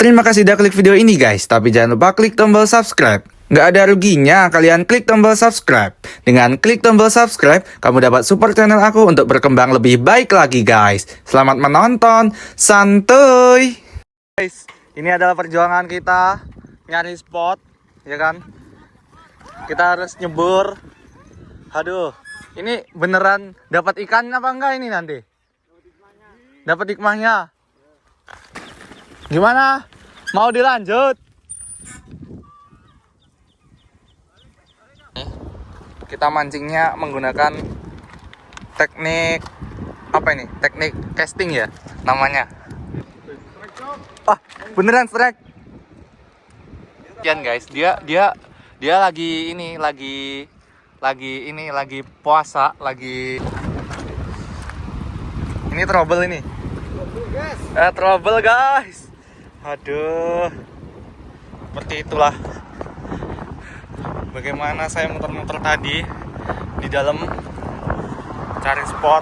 Terima kasih udah klik video ini guys, tapi jangan lupa klik tombol subscribe. Nggak ada ruginya kalian klik tombol subscribe. Dengan klik tombol subscribe, kamu dapat support channel aku untuk berkembang lebih baik lagi guys. Selamat menonton, santuy! Guys, ini adalah perjuangan kita nyari spot, ya kan? Kita harus nyebur. Aduh, ini beneran dapat ikan apa enggak ini nanti? Dapat hikmahnya. Gimana? Mau dilanjut? Kita mancingnya menggunakan teknik apa ini? Teknik casting ya namanya. Ah, beneran strike. Kian guys, dia lagi ini lagi puasa, lagi ini trouble ini. Trouble guys. Aduh, seperti itulah bagaimana saya muter-muter tadi di dalam cari spot.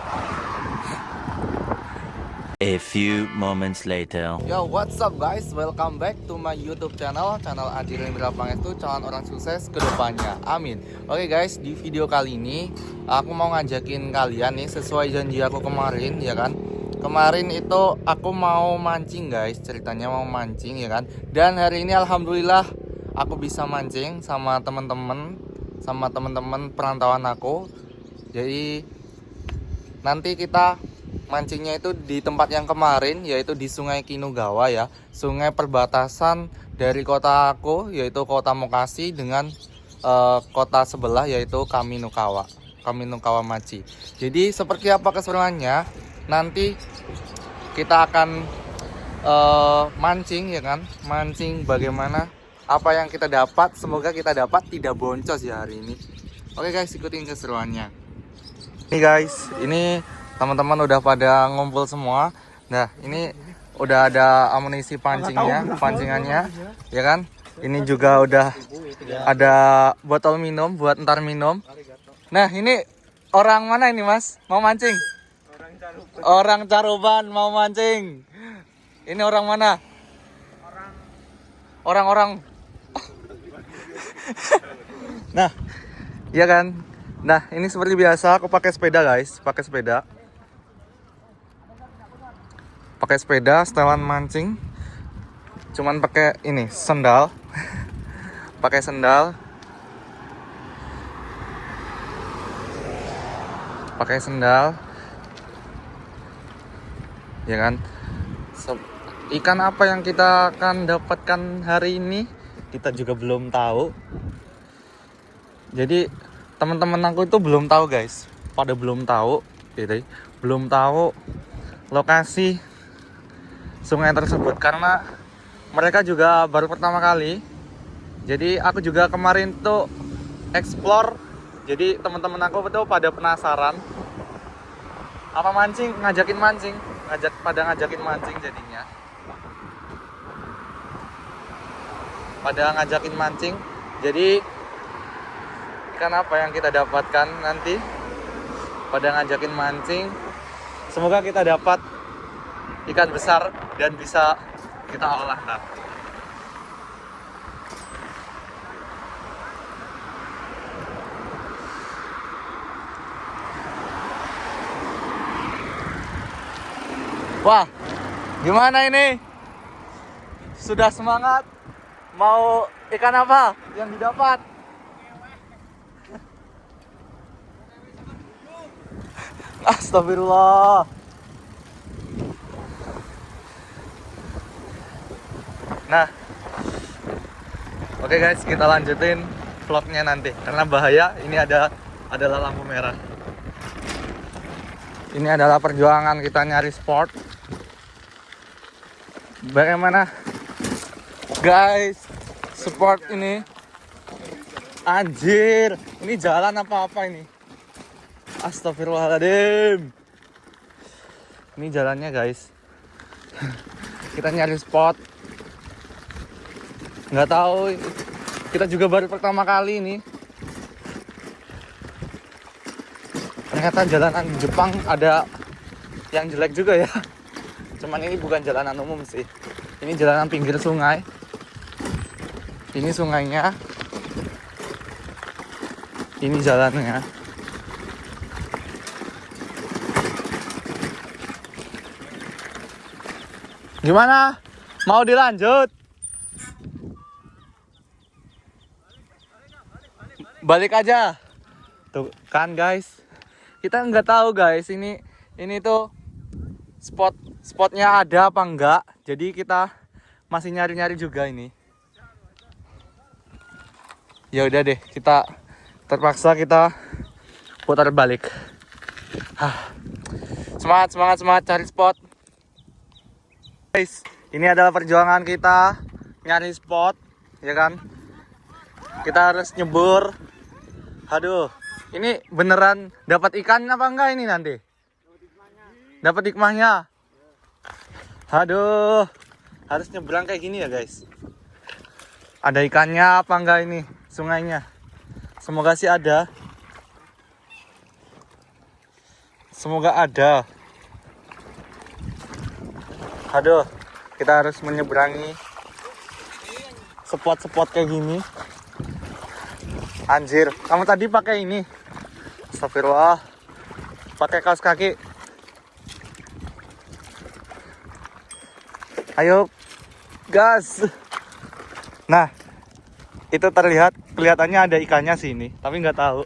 A few moments later. Yo, what's up guys? Welcome back to my YouTube channel Adi Rendra Pangestu, calon orang sukses kedepannya. Amin. Oke guys, di video kali ini aku mau ngajakin kalian nih sesuai janji aku kemarin, ya kan? Kemarin itu aku mau mancing guys, ceritanya mau mancing ya kan. Dan hari ini alhamdulillah aku bisa mancing sama teman-teman perantauan aku. Jadi nanti kita mancingnya itu di tempat yang kemarin, yaitu di Sungai Kinugawa ya. Sungai perbatasan dari kota aku, yaitu kota Mokasi dengan kota sebelah, yaitu Kaminukawa Machi. Jadi seperti apa keseruannya? Nanti kita akan mancing ya kan, mancing bagaimana apa yang kita dapat. Semoga kita dapat tidak boncos ya hari ini. Oke guys, ikutin keseruannya. Ini guys, ini teman-teman udah pada ngumpul semua. Nah ini udah ada amunisi pancingannya ya kan. Ini juga udah ada botol minum buat ntar minum. Nah ini orang mana ini mas, mau mancing? Orang Caruban mau mancing. Ini orang mana? Orang-orang. Nah, iya kan? Nah, ini seperti biasa aku pakai sepeda, guys. Pakai sepeda setelan mancing. Cuman pakai ini, sendal. Pakai sendal. Ya kan, ikan apa yang kita akan dapatkan hari ini kita juga belum tahu. Jadi teman-teman aku itu belum tahu guys, pada belum tahu gitu, belum tahu lokasi sungai tersebut karena mereka juga baru pertama kali. Jadi aku juga kemarin tuh explore, jadi teman-teman aku tuh pada penasaran apa mancing, ngajakin mancing jadinya. Pada ngajakin mancing. Jadi ikan apa yang kita dapatkan nanti? Pada ngajakin mancing. Semoga kita dapat ikan besar dan bisa kita olah. Wah, gimana ini? Sudah semangat? Mau ikan apa yang didapat? Astagfirullah. Nah, oke guys, kita lanjutin vlognya nanti karena bahaya. Ini adalah lampu merah. Ini adalah perjuangan kita nyari spot. Bagaimana guys, spot ini? Anjir, ini jalan apa ini? Astagfirullahaladzim. Ini jalannya guys. Kita nyari spot. Nggak tahu, kita juga baru pertama kali ini. Ternyata jalanan Jepang ada yang jelek juga ya. Cuman ini bukan jalanan umum sih. Ini jalanan pinggir sungai. Ini sungainya. Ini jalannya. Gimana? Mau dilanjut? Balik aja. Tuh kan guys. Kita nggak tahu guys, ini tuh spotnya ada apa enggak. Jadi kita masih nyari-nyari juga ini. Ya udah deh, kita terpaksa kita putar balik. Semangat cari spot. Guys, ini adalah perjuangan kita nyari spot, ya kan? Kita harus nyebur. Aduh, ini beneran dapat ikan apa enggak ini nanti? Dapat hikmahnya. Aduh, harus nyebrang kayak gini ya guys. Ada ikannya apa enggak ini sungainya? Semoga sih ada. Semoga ada. Aduh, kita harus menyeberangi spot-spot kayak gini. Anjir, kamu tadi pakai ini. Astagfirullah. Pakai kaos kaki. Ayo, gas. Nah, itu kelihatannya ada ikannya sini, tapi nggak tahu.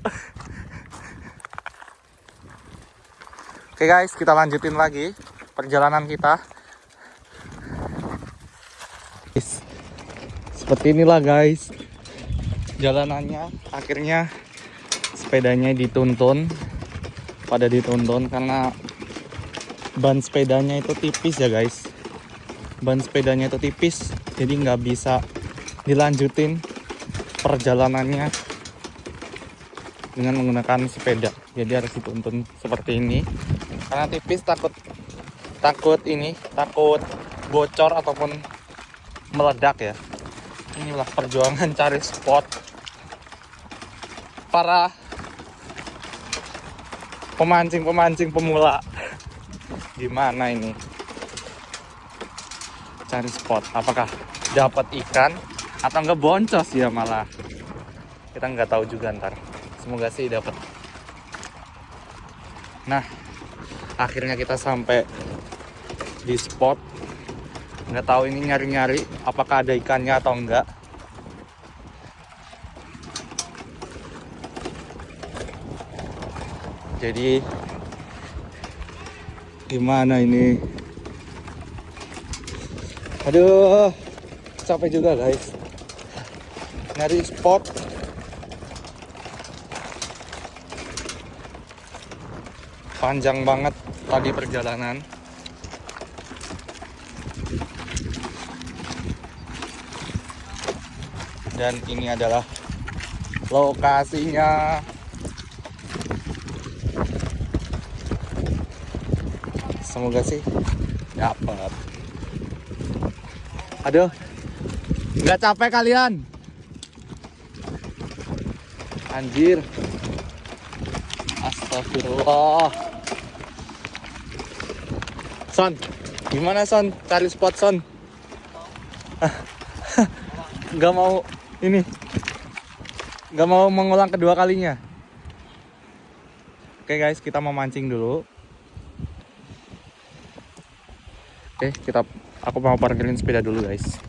Oke guys, kita lanjutin lagi perjalanan kita. Seperti inilah guys jalanannya. Akhirnya sepedanya dituntun karena ban sepedanya itu tipis ya guys. Ban sepedanya itu tipis, jadi nggak bisa dilanjutin perjalanannya dengan menggunakan sepeda. Jadi harus dituntun seperti ini karena tipis, takut bocor ataupun meledak ya. Inilah perjuangan cari spot para pemancing pemula. Gimana ini cari spot, apakah dapat ikan atau enggak boncos ya, malah kita nggak tahu juga ntar. Semoga sih dapat. Nah, akhirnya kita sampai di spot. Nggak tahu ini nyari-nyari apakah ada ikannya atau enggak. Jadi gimana ini? Aduh, capek juga guys nyari spot. Panjang banget tadi perjalanan. Dan ini adalah lokasinya. Semoga sih dapat. Aduh, nggak capek kalian? Anjir. Astagfirullah. Son, gimana Son? Cari spot Son. Nggak mau ini. Nggak mau mengulang kedua kalinya. Oke guys, kita mau mancing dulu. Oke, aku mau parkirin sepeda dulu guys.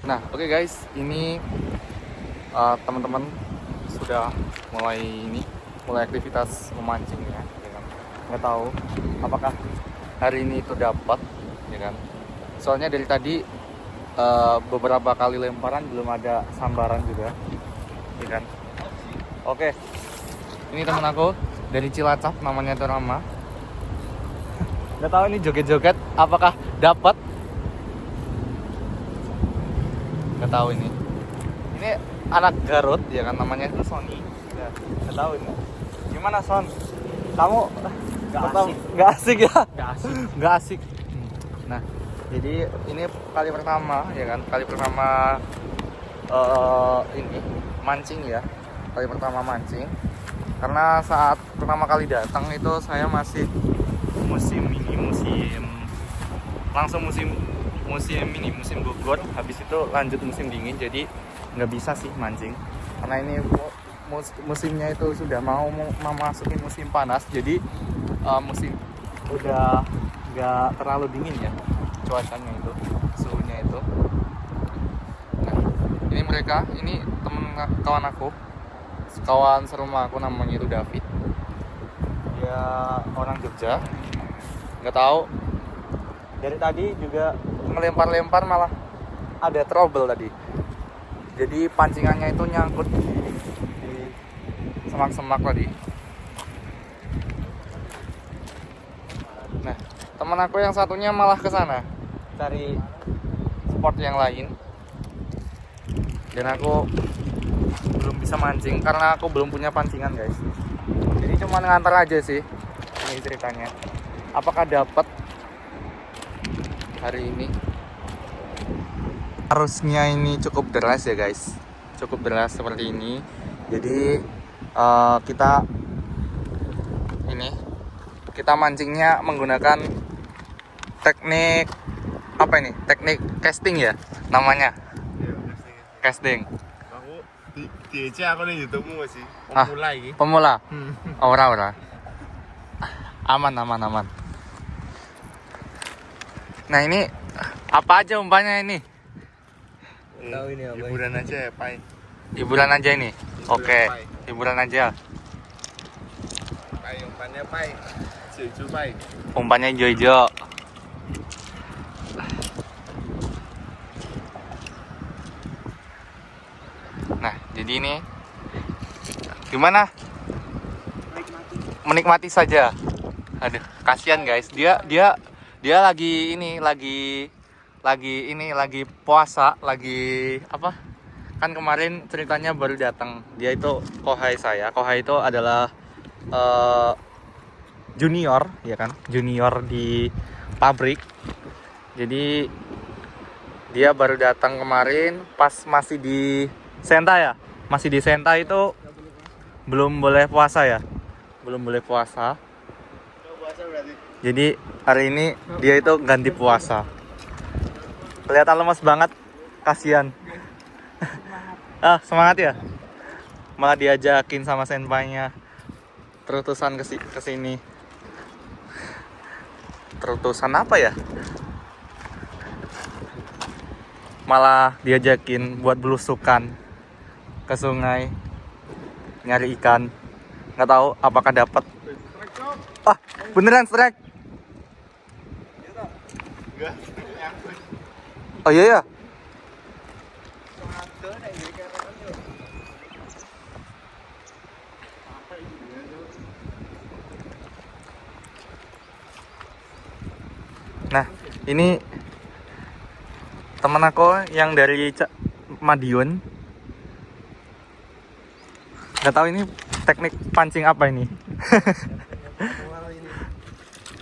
Nah, oke guys, ini teman-teman sudah mulai aktivitas memancing ya kan? Nggak tahu apakah hari ini itu dapat ya kan. Soalnya dari tadi beberapa kali lemparan belum ada sambaran juga ya kan. Oke, ini teman aku dari Cilacap, namanya itu Rama. Nggak tahu ini joget-joget apakah dapat. Nggak tahu ini anak Garut ya kan, namanya itu Sony ya. Nggak tahu ini gimana Son, kamu nggak asik ya, nggak asik. Nah, jadi ini kali pertama ya kan, ini mancing ya, kali pertama mancing. Karena saat pertama kali datang itu saya masih musim langsung musim musim gugur, habis itu lanjut musim dingin, jadi nggak bisa sih mancing karena ini musimnya itu sudah mau memasuki musim panas, jadi musim udah nggak terlalu dingin ya cuacanya itu, suhunya itu. Nah, ini mereka, ini temen kawan aku, kawan serumah aku, namanya itu David, dia orang Jogja. Nggak tahu dari tadi juga ngelempar-lempar malah ada trouble tadi, jadi pancingannya itu nyangkut di semak-semak tadi. Nah, teman aku yang satunya malah ke sana cari spot yang lain, dan aku belum bisa mancing karena aku belum punya pancingan guys, jadi cuma ngantar aja sih. Ini ceritanya, apakah dapat hari ini. Arusnya ini cukup deras ya guys, cukup deras seperti ini, jadi kita mancingnya menggunakan teknik apa ini, teknik casting ya namanya, casting. Aku diajak aku nih YouTube-mu sih. Pemula iki. Pemula. Ora. Aman. Nah, ini apa aja umpannya ini? Tahu ini apa? Hiburan aja ya, Pai. Hiburan aja ini. Oke, Pai. hiburan aja. Pai umpannya Pai. Jeju Pai. Umpannya hijau-hijau. Nah, jadi ini gimana? Menikmati saja. Aduh, kasihan guys. Dia lagi puasa, lagi apa? Kan kemarin ceritanya baru datang. Dia itu kohai saya. Kohai itu adalah junior, ya kan? Junior di pabrik. Jadi dia baru datang kemarin pas masih di Senta ya. Masih di Senta itu belum boleh puasa ya. Belum boleh puasa. Jadi hari ini dia itu ganti puasa. Kelihatan lemas banget, kasihan. Semangat ya. Malah diajakin sama senpainya terutusan ke sini. Terutusan apa ya? Malah diajakin buat belusukan ke sungai nyari ikan. Nggak tahu apakah dapat. Beneran strike. Oh iya ya. Nah, ini temen aku yang dari Madiun. Nggak tahu ini teknik pancing apa ini.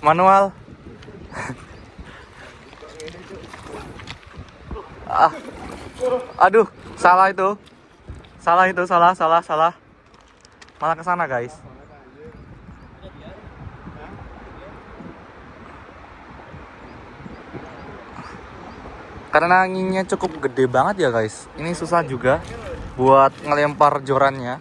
Manual. Aduh, salah. Malah ke sana, guys. Karena anginnya cukup gede banget ya, guys. Ini susah juga buat ngelempar jorannya.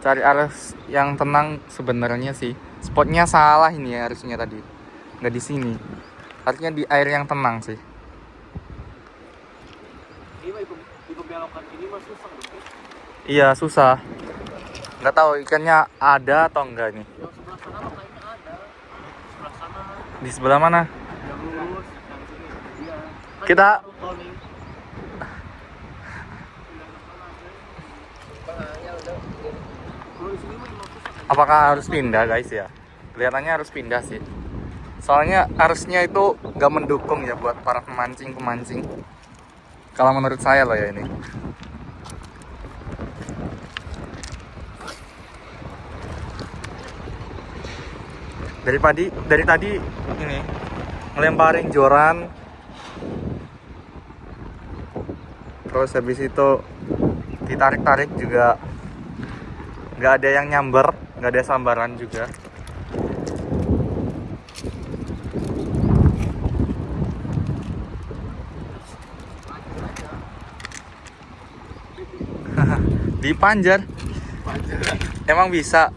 Cari arus yang tenang sebenarnya sih. Spotnya salah ini ya, harusnya tadi. Nggak di sini. Harusnya di air yang tenang sih. Iya, susah. Nggak tahu ikannya ada atau enggak nih. Di sebelah mana? Kita apakah harus pindah guys ya? Kelihatannya harus pindah sih. Soalnya arusnya itu nggak mendukung ya buat para pemancing. Kalau menurut saya loh ya ini. Dari tadi ini ngelemparin joran. Terus habis itu ditarik-tarik juga nggak ada yang nyamber, nggak ada sambaran juga. Di Panjar. Emang bisa.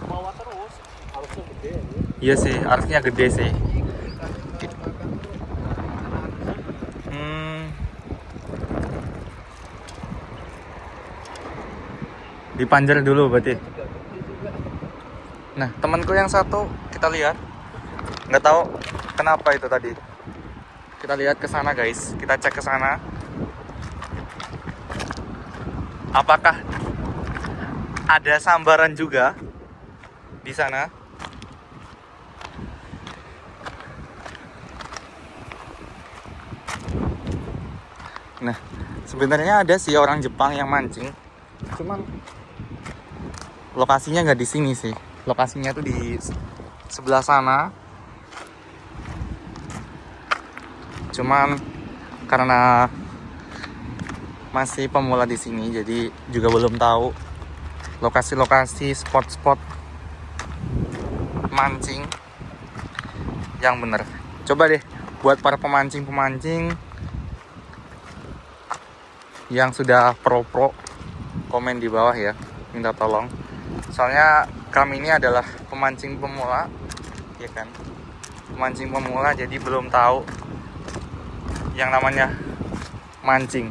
Bawa terus, harusnya gede ya. Iya sih, harusnya gede sih. Dipanjar dulu berarti. Nah, temanku yang satu kita lihat, nggak tahu kenapa itu tadi. Kita lihat ke sana guys, kita cek ke sana. Apakah ada sambaran juga di sana? Nah, sebenarnya ada sih orang Jepang yang mancing, cuman lokasinya nggak di sini sih. Lokasinya tuh di sebelah sana. Cuman karena masih pemula di sini, jadi juga belum tahu lokasi-lokasi spot-spot mancing yang bener. Coba deh buat para pemancing-pemancing yang sudah pro-pro, komen di bawah ya, minta tolong. Soalnya kami ini adalah pemancing pemula, ya kan? Pemancing pemula, jadi belum tahu yang namanya mancing.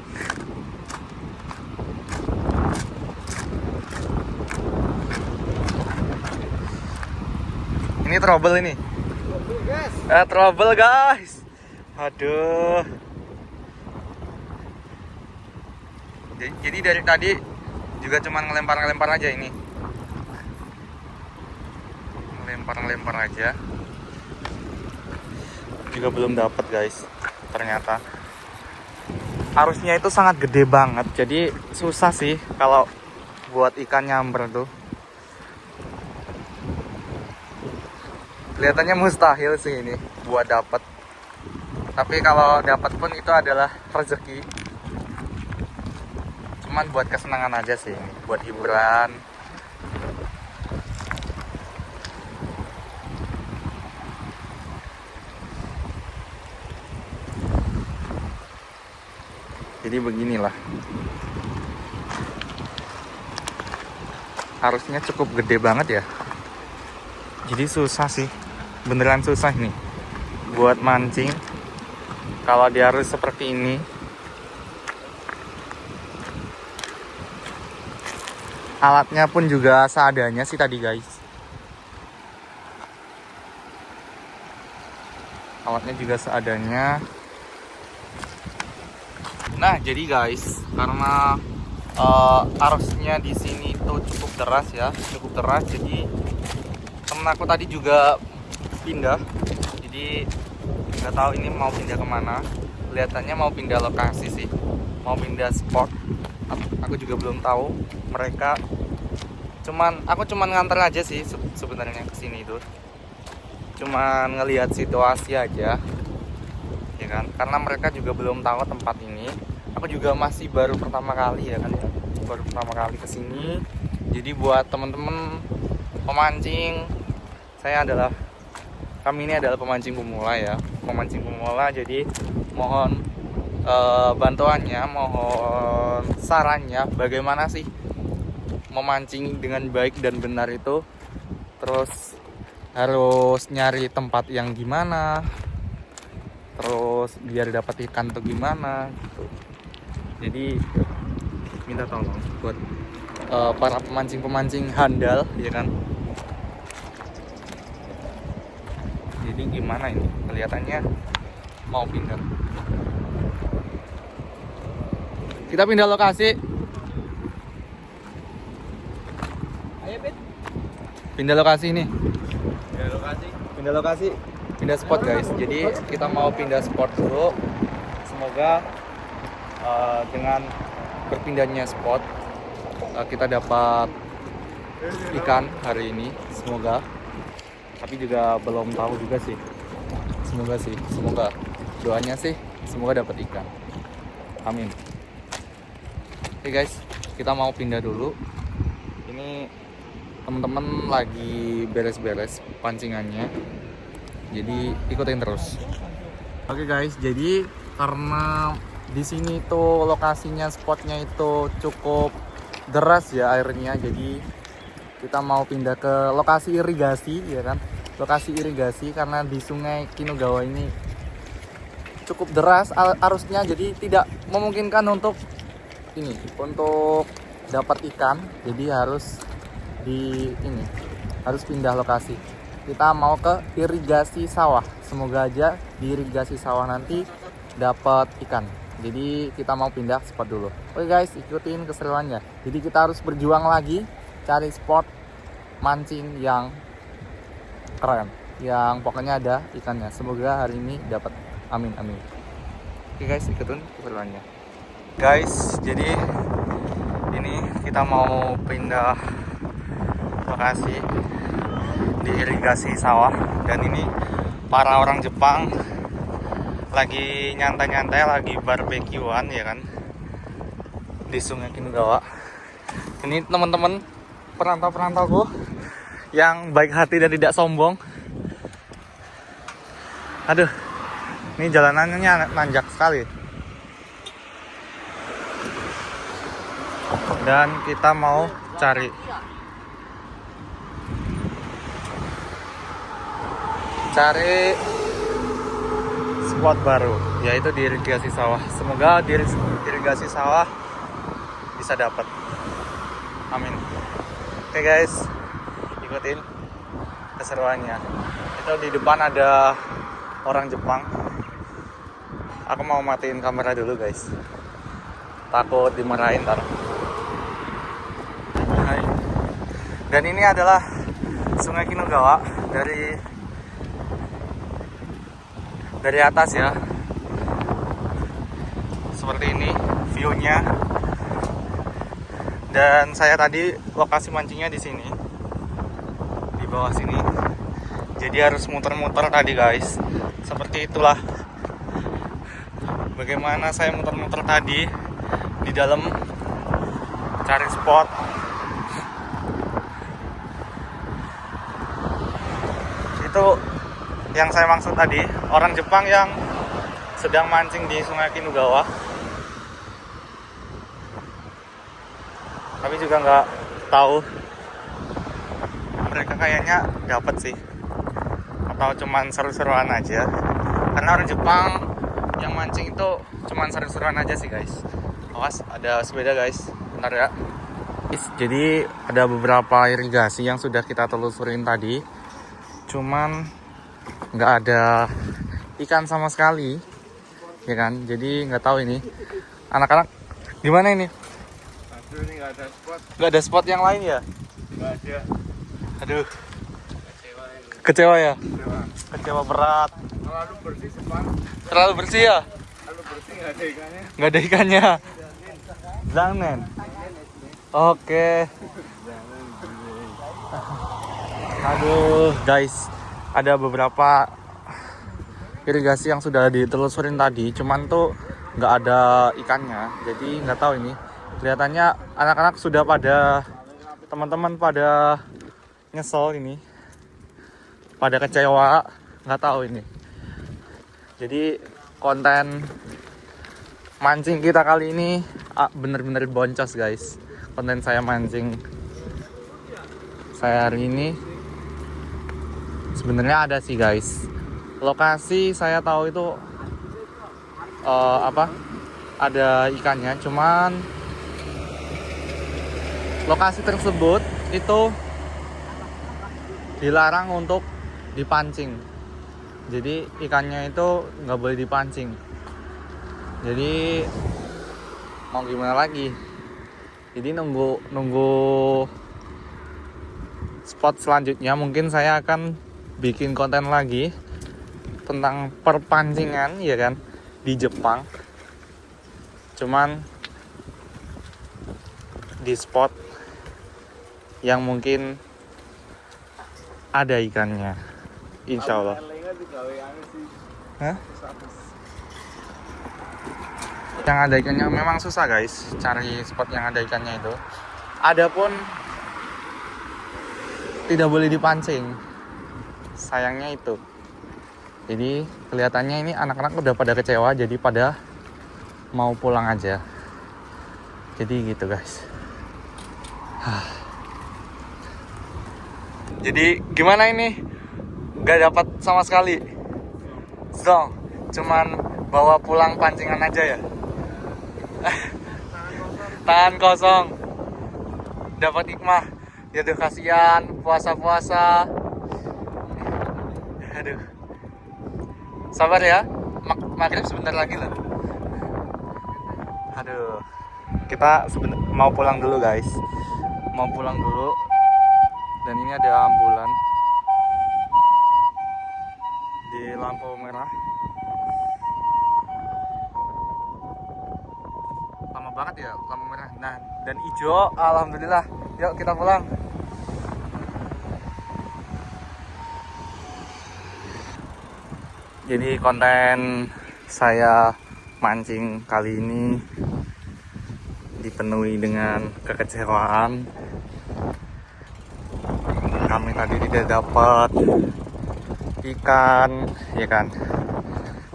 Ini trouble ini. Trouble guys. Aduh. Jadi dari tadi juga cuma ngelempar-ngelempar aja ini. Ngelempar-ngelempar aja. Juga belum dapat guys. Ternyata arusnya itu sangat gede banget. Jadi susah sih kalau buat ikan nyamber tuh. Kelihatannya mustahil sih ini buat dapat. Tapi kalau dapat pun itu adalah rezeki. Cuman buat kesenangan aja sih ini, buat hiburan. Jadi beginilah. Harusnya cukup gede banget ya. Jadi susah sih. Beneran susah nih buat mancing kalau di arus seperti ini. Alatnya pun juga seadanya sih tadi guys. Alatnya juga seadanya. Nah jadi guys, karena arusnya di sini tuh cukup deras ya, cukup deras. Jadi temen aku tadi juga pindah, jadi nggak tahu ini mau pindah kemana. Kelihatannya mau pindah lokasi sih, mau pindah spot. Aku juga belum tahu mereka. Aku cuman nganter aja sih sebenarnya ke sini itu. Cuman ngelihat situasi aja, ya kan? Karena mereka juga belum tahu tempat ini. Aku juga masih baru pertama kali ya kan ya, baru pertama kali ke sini. Jadi buat temen-temen pemancing, kami ini adalah pemancing pemula ya, pemancing pemula. Jadi mohon bantuannya, mohon sarannya, bagaimana sih memancing dengan baik dan benar itu. Terus harus nyari tempat yang gimana, terus biar dapat ikan tuh gimana gitu. Jadi minta tolong buat para pemancing-pemancing handal ya kan. Jadi gimana ini? Kelihatannya mau pindah. Kita pindah lokasi. Ayo, Bet. Pindah lokasi ini. Ya, lokasi. Pindah lokasi. Pindah spot guys. Jadi kita mau pindah spot dulu. Semoga dengan berpindahnya spot kita dapat ikan hari ini. Semoga. Tapi juga belum tahu juga sih. Semoga doanya sih semoga dapat ikan. Amin. Oke guys, kita mau pindah dulu. Ini teman-teman lagi beres-beres pancingannya, jadi ikutin terus. Oke guys, jadi karena di sini tuh lokasinya, spotnya itu cukup deras ya airnya, jadi kita mau pindah ke lokasi irigasi ya kan, lokasi irigasi karena di Sungai Kinugawa ini cukup deras arusnya, jadi tidak memungkinkan untuk dapat ikan, jadi harus harus pindah lokasi. Kita mau ke irigasi sawah, semoga aja di irigasi sawah nanti dapat ikan. Jadi kita mau pindah spot dulu. Oke guys, ikutin keseruannya. Jadi kita harus berjuang lagi cari spot mancing yang keren, yang pokoknya ada ikannya. Semoga hari ini dapat. Amin amin. Oke guys, ikutin keseruannya. Guys, jadi ini kita mau pindah lokasi di irigasi sawah, dan ini para orang Jepang lagi nyantai-nyantai, lagi barbekyuan ya kan di Sungai Kinugawa. Ini teman-teman perantau-perantauku yang baik hati dan tidak sombong. Aduh, ini jalanannya nanjak sekali. Dan kita mau cari spot baru, yaitu di irigasi sawah. Semoga di irigasi sawah bisa dapat. Amin. Oke guys, ikutin keseruannya. Itu di depan ada orang Jepang. Aku mau matiin kamera dulu guys, takut dimarahin ntar. Dan ini adalah Sungai Kinugawa dari atas ya. Seperti ini view-nya. Dan saya tadi lokasi mancingnya di sini, di bawah sini. Jadi harus muter-muter tadi guys. Seperti itulah bagaimana saya muter-muter tadi di dalam cari spot. Itu yang saya maksud tadi, orang Jepang yang sedang mancing di Sungai Kinugawa. Tapi juga nggak tahu, mereka kayaknya dapat sih, atau cuman seru-seruan aja. Karena orang Jepang yang mancing itu cuman seru-seruan aja sih guys. Awas, ada sepeda guys, bentar ya. Jadi ada beberapa irigasi yang sudah kita telusurin tadi, cuman nggak ada ikan sama sekali ya kan. Jadi nggak tahu ini anak-anak gimana ini. Aduh, ini nggak ada spot. Nggak ada spot yang lain ya? Nggak ada. Aduh, Kecewa ini. kecewa ya? Kecewa. Kecewa berat. Terlalu bersih Sepang. Terlalu bersih ya? Terlalu bersih, nggak ada ikannya. Nggak ada ikannya. Zangen. Oke. Aduh guys, ada beberapa irigasi yang sudah ditelusurin tadi, cuman tuh nggak ada ikannya. Jadi nggak tahu ini. Kelihatannya anak-anak sudah pada, teman-teman pada nyesel ini, pada kecewa, nggak tahu ini. Jadi konten mancing kita kali ini bener-bener boncos guys. Konten saya mancing saya hari ini sebenarnya ada sih guys. Lokasi saya tahu itu ada ikannya, cuman lokasi tersebut itu dilarang untuk dipancing. Jadi ikannya itu nggak boleh dipancing. Jadi mau gimana lagi? Jadi nunggu spot selanjutnya. Mungkin saya akan bikin konten lagi tentang perpancingan ya kan di Jepang. Cuman di spot yang mungkin ada ikannya, insya Allah. Lele-nya digawe anu sih. Hah? yang ada ikannya memang susah guys, cari spot yang ada ikannya itu. Adapun tidak boleh dipancing, sayangnya itu. Jadi kelihatannya ini anak-anak udah pada kecewa, jadi pada mau pulang aja. Jadi gitu guys. Jadi gimana ini? Gak dapat sama sekali. Zong, cuman bawa pulang pancingan aja ya. Tahan kosong. Dapat hikmah. Ya aduh kasihan puasa-puasa. Aduh. Sabar ya. Maghrib sebentar lagi loh. Aduh. Kita mau pulang dulu guys. Mau pulang dulu. Dan ini ada ambulan di lampu merah. Lama banget ya lampu merah. Nah, dan hijau, alhamdulillah. Yuk kita pulang. Jadi konten saya mancing kali ini dipenuhi dengan kekecewaan. Kami tadi tidak dapat ikan, ya kan?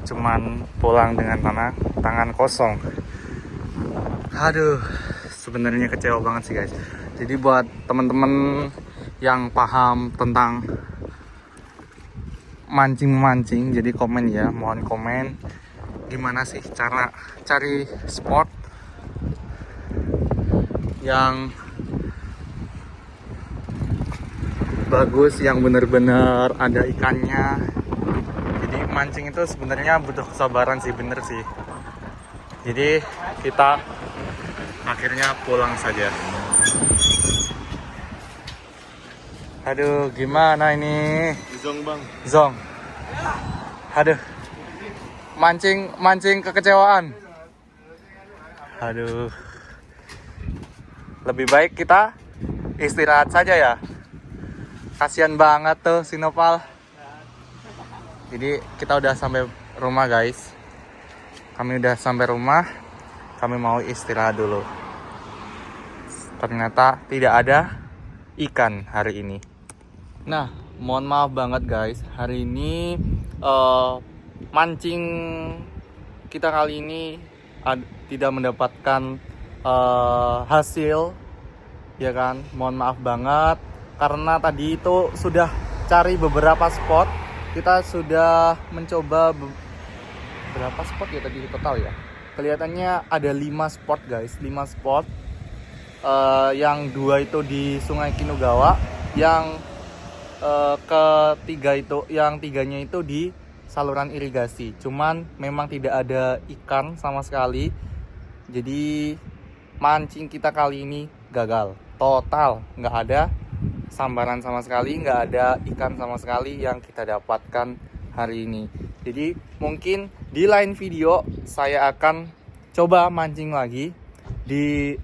Cuman pulang dengan tangan kosong. Aduh, sebenarnya kecewa banget sih guys. Jadi buat teman-teman yang paham tentang mancing, jadi komen ya, mohon komen gimana sih cara cari spot yang bagus, yang bener-bener ada ikannya. Jadi mancing itu sebenarnya butuh kesabaran sih, bener sih. Jadi kita akhirnya pulang saja. Aduh, gimana ini? Zong bang. Zong. Aduh. Mancing kekecewaan. Aduh. Lebih baik kita istirahat saja ya. Kasihan banget tuh si Nopal. Jadi kita udah sampai rumah guys. Kami udah sampai rumah. Kami mau istirahat dulu. Ternyata tidak ada ikan hari ini. Nah, mohon maaf banget guys. Hari ini mancing kita kali ini tidak mendapatkan hasil, ya kan? Mohon maaf banget karena tadi itu sudah cari beberapa spot. Kita sudah mencoba berapa spot ya tadi total ya? Kelihatannya ada 5 spot guys, 5 spot. Yang 2 itu di Sungai Kinugawa, yang yang 3-nya itu di saluran irigasi. Cuman memang tidak ada ikan sama sekali. Jadi mancing kita kali ini gagal total, nggak ada sambaran sama sekali, nggak ada ikan sama sekali yang kita dapatkan hari ini. Jadi mungkin di lain video saya akan coba mancing lagi di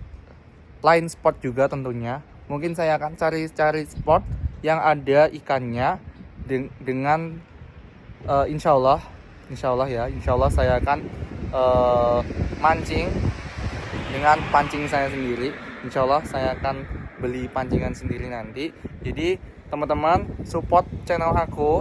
lain spot juga tentunya. Mungkin saya akan cari spot yang ada ikannya dengan insya Allah saya akan mancing dengan pancing saya sendiri. Insya Allah saya akan beli pancingan sendiri nanti. Jadi teman-teman support channel aku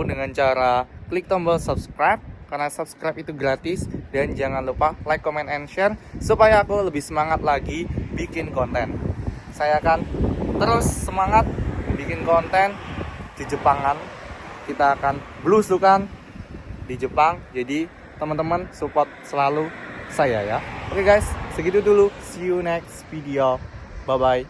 dengan cara klik tombol subscribe, karena subscribe itu gratis. Dan jangan lupa like, comment, and share supaya aku lebih semangat lagi bikin konten. Saya akan terus semangat bikin konten di Jepangan. Kita akan belusukan di Jepang. Jadi teman-teman support selalu saya ya. Oke guys, segitu dulu. See you next video. Bye bye.